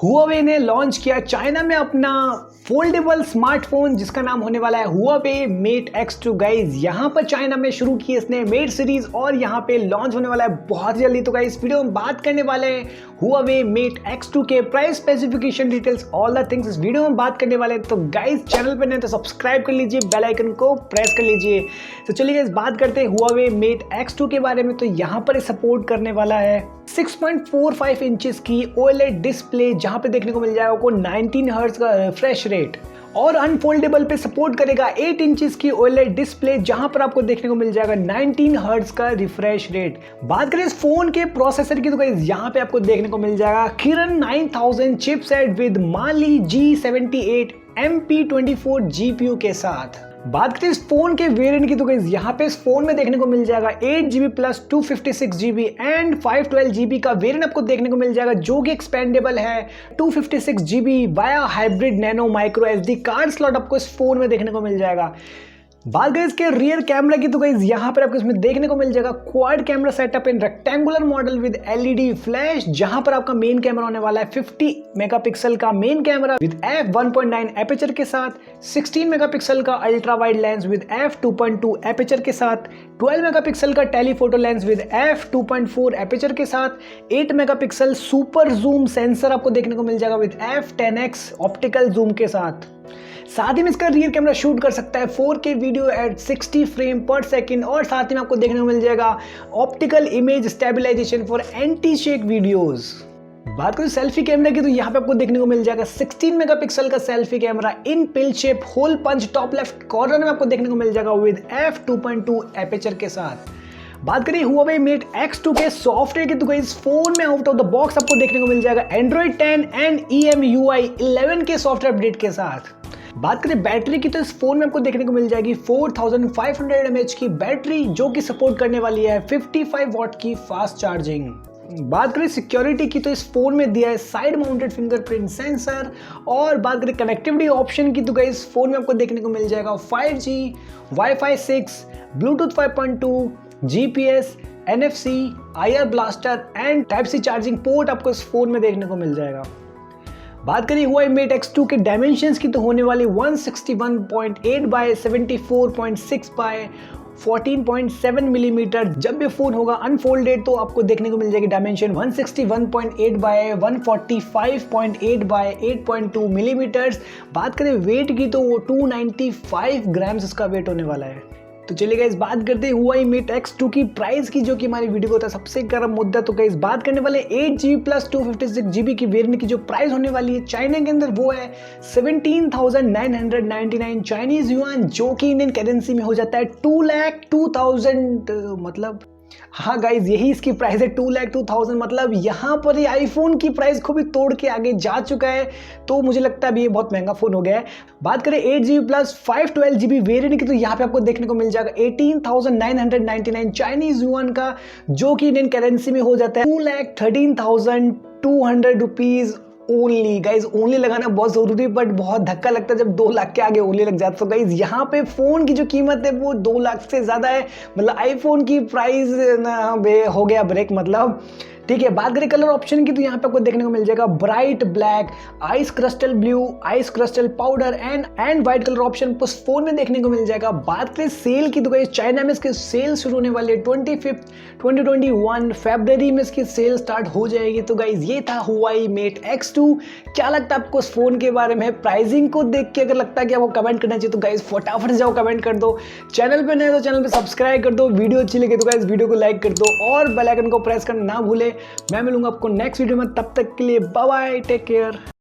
Huawei ने launch किया China में अपना फोल्डेबल स्मार्टफोन जिसका नाम होने वाला है Huawei Mate X2 गाइज। यहाँ पर चाइना में शुरू की इसने मेट सीरीज और यहाँ पे लॉन्च होने वाला है बहुत जल्दी। तो गाइज वीडियो में बात करने वाले हैं Huawei Mate X2 के price, specification, details, all the things इस वीडियो में बात करने वाले हैं। तो गाइज चैनल पर नहीं तो सब्सक्राइब कर लीजिए, बेल आइकन को प्रेस कर लीजिए। तो चलिए गाइज बात करते हैं Huawei Mate X2 के बारे में। तो यहाँ पर सपोर्ट करने वाला है 6.45 इंचेस की OLED डिस्प्ले, जहां पे देखने को मिल जाएगा आपको 19 हर्ट्ज का रिफ्रेश रेट, और अनफोल्डेबल पे सपोर्ट करेगा 8 इंचेस की OLED डिस्प्ले, जहां पर आपको देखने को मिल जाएगा 19 हर्ट्ज का रिफ्रेश रेट। बात करें इस फोन के प्रोसेसर की तो गाइस यहाँ पे आपको देखने को मिल जाएगा Kirin 9000 chipset with Mali-G78 MP24 GPU के साथ। बात करें इस फोन के वेरिएंट की तो गाइस यहाँ पे इस फोन में देखने को मिल जाएगा 8GB plus 256GB and 512GB का वेरिएंट आपको देखने को मिल जाएगा, जो कि एक्सपेंडेबल है। 256GB via hybrid nano micro SD card slot आपको इस फोन में देखने को मिल जाएगा। बात करें इसके रियर कैमरा की तो गाइस यहाँ पर आपको इसमें देखने को मिल जाएगा quad camera setup in rectangular model with LED flash, जहां पर आपका मेन कैमरा होने वाला है 50 मेगापिक्सल का main camera with f1.9 aperture के साथ, 16 मेगापिक्सल का ultra wide lens with f2.2 aperture के साथ, 12 मेगापिक्सल का telephoto lens with f2.4 aperture के साथ, 8 मेगापिक्सल सुपर जूम सेंसर आपको देखने को मिल जाएगा विद f10x ऑप्टिकल जूम के साथ ही में इसका रियर कैमरा शूट कर सकता है 4K video at 60 frame per second, और साथ ही में आपको देखने को मिल जाएगा optical image stabilization for anti shake videos. बात करें सेल्फी कैमरा की तो यहाँ पे आपको देखने को मिल जाएगा 16 मेगापिक्सल का selfie camera in pill shape hole punch top left corner में आपको देखने को मिल जाएगा विद f2.2 एपर्चर के साथ। बात करें Huawei Mate X2 के सॉफ्टवेयर की तो इस फोन में आउट ऑफ द बॉक्स आपको देखने को मिल जाएगा Android 10 एंड EMUI 11 के सॉफ्टवेयर अपडेट के साथ। बात करें बैटरी की तो इस फोन में आपको देखने को मिल जाएगी 4500 mAh की बैटरी, जो कि सपोर्ट करने वाली है 55 वॉट की फास्ट चार्जिंग। बात करें सिक्योरिटी की तो इस फोन में दिया है साइड माउंटेड फिंगरप्रिंट सेंसर, और बात करें कनेक्टिविटी ऑप्शन की तो इस फोन में आपको देखने को मिल जाएगा 5G, Wi-Fi 6, Bluetooth 5.2, GPS, NFC, IR blaster and type C charging port आपको इस फोन में देखने को मिल जाएगा। बात करें Huawei Mate X2 के डायमेंशंस की तो होने वाली 161.8 बाय 74.6 बाय 14.7 मिलीमीटर। जब ये फोन होगा अनफोल्डेड तो आपको देखने को मिल जाएगी डायमेंशन 161.8 बाय 145.8 बाय 8.2 मिलीमीटर। बात करें वेट की तो वो 295 ग्राम्स इसका वेट होने वाला है। तो चलिए गाइस बात करते हैं Huawei Mate X2 की प्राइस की, जो कि हमारी वीडियो को था सबसे गर्म मुद्दा। तो गाइस बात करने वाले 8GB प्लस 256GB की वेरिएंट की जो प्राइस होने वाली है चाइना के अंदर वो है 17,999 चाइनीज युआन, जो कि इंडियन करेंसी में हो जाता है 2,02,000। मतलब हाँ गाइज यही इसकी प्राइस है 2,02,000। मतलब यहाँ पर ये आईफोन की प्राइस को भी तोड़ के आगे जा चुका है, तो मुझे लगता है अभी ये बहुत महंगा फोन हो गया है। बात करें 8GB प्लस 512GB वेरिएंट की तो यहाँ पे आपको देखने को मिल जाएगा 18,999 चाइनीज युआन का, जो कि इंडियन करेंसी में हो जाता है 2,13,200 रुपीज ओनली। गाइज ओनली लगाना बहुत जरूरी है, बट बहुत धक्का लगता है जब 2 लाख के आगे ओनली लग जाता है। तो गाइज यहाँ पे फोन की जो कीमत है वो 2 लाख से ज्यादा है। मतलब आईफोन की प्राइस ना हो गया ब्रेक, मतलब ठीक है। बात करें कलर ऑप्शन की तो यहाँ पे आपको देखने को मिल जाएगा bright black, ice crystal blue, ice crystal powder and white colour option उस फोन में देखने को मिल जाएगा। बात करें सेल की तो गाइस चाइना में इसके सेल शुरू होने वाले 25 2021 फरवरी में इसकी सेल स्टार्ट हो जाएगी। तो गाइस ये था Huawei Mate X2। क्या लगता है आपको इस फोन के बारे में? प्राइसिंग को देख के अगर लगता है कि आपको कमेंट करना चाहिए तो गाइस फटाफट जाओ कमेंट कर दो। चैनल पे नए तो चैनल पे सब्सक्राइब कर दो, वीडियो अच्छी लगे तो गाइस वीडियो को लाइक कर दो और बेल आइकन को प्रेस करना ना भूले। मैं मिलूंगा आपको नेक्स्ट वीडियो में, तब तक के लिए बाय बाय, टेक केयर।